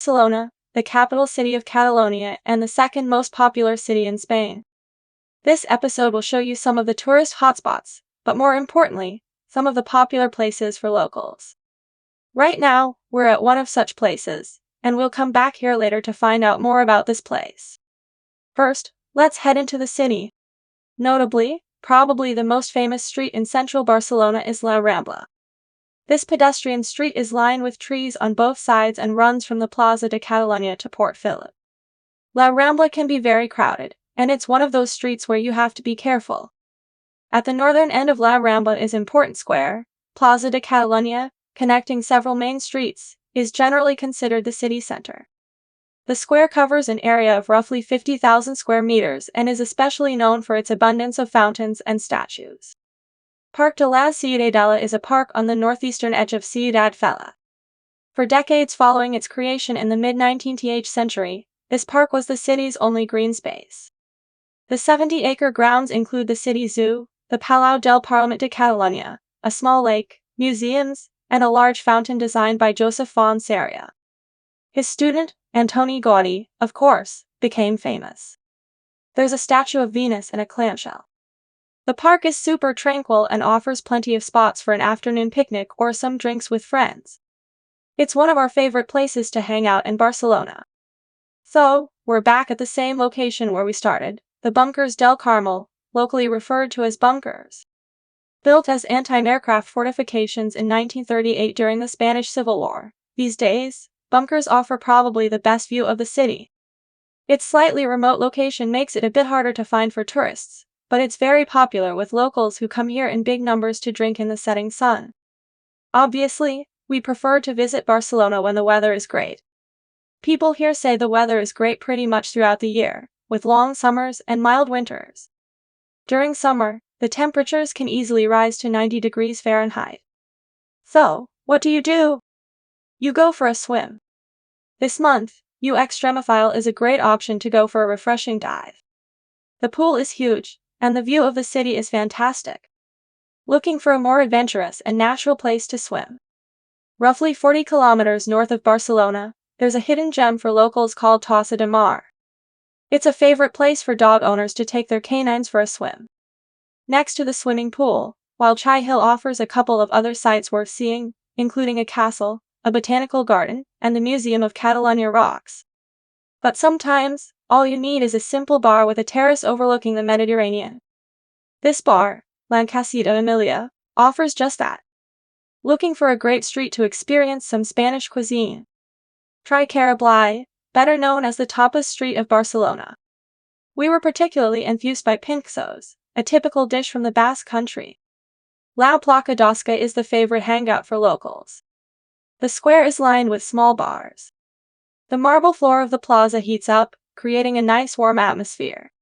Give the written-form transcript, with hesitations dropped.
Barcelona, the capital city of Catalonia and the second most popular city in Spain. This episode will show you some of the tourist hotspots, but more importantly, some of the popular places for locals. Right now, we're at one of such places, and we'll come back here later to find out more about this place. First, let's head into the city. Notably, probably the most famous street in central Barcelona is La Rambla. This pedestrian street is lined with trees on both sides and runs from the Plaza de Catalunya to Port Phillip. La Rambla can be very crowded, and it's one of those streets where you have to be careful. At the northern end of La Rambla is Important Square. Plaza de Catalunya, connecting several main streets, is generally considered the city center. The square covers an area of roughly 50,000 square meters and is especially known for its abundance of fountains and statues. Parc de la Ciudadela is a park on the northeastern edge of Ciudad Fella. For decades following its creation in the mid-19th century, this park was the city's only green space. The 70-acre grounds include the city zoo, the Palau del Parlament de Catalunya, a small lake, museums, and a large fountain designed by Josep Font Serra. His student, Antoni Gaudí, of course, became famous. There's a statue of Venus and a clamshell. The park is super tranquil and offers plenty of spots for an afternoon picnic or some drinks with friends. It's one of our favorite places to hang out in Barcelona. So, we're back at the same location where we started, the Bunkers del Carmel, locally referred to as bunkers. Built as anti-aircraft fortifications in 1938 during the Spanish Civil War, these days, bunkers offer probably the best view of the city. Its slightly remote location makes it a bit harder to find for tourists, but it's very popular with locals who come here in big numbers to drink in the setting sun. Obviously, we prefer to visit Barcelona when the weather is great. People here say the weather is great pretty much throughout the year, with long summers and mild winters. During summer, the temperatures can easily rise to 90 degrees Fahrenheit. So, what do? You go for a swim. This month, Extremophile is a great option to go for a refreshing dive. The pool is huge, and the view of the city is fantastic. Looking for a more adventurous and natural place to swim? Roughly 40 kilometers north of Barcelona, there's a hidden gem for locals called Tossa de Mar. It's a favorite place for dog owners to take their canines for a swim. Next to the swimming pool, Wild Chai Hill offers a couple of other sites worth seeing, including a castle, a botanical garden, and the Museum of Catalunya Rocks. But sometimes, all you need is a simple bar with a terrace overlooking the Mediterranean. This bar, La Casita Emilia, offers just that. Looking for a great street to experience some Spanish cuisine? Try Cara Blai, better known as the tapas street of Barcelona. We were particularly enthused by pinxos, a typical dish from the Basque Country. La Placa d'Osca is the favorite hangout for locals. The square is lined with small bars. The marble floor of the plaza heats up, creating a nice warm atmosphere.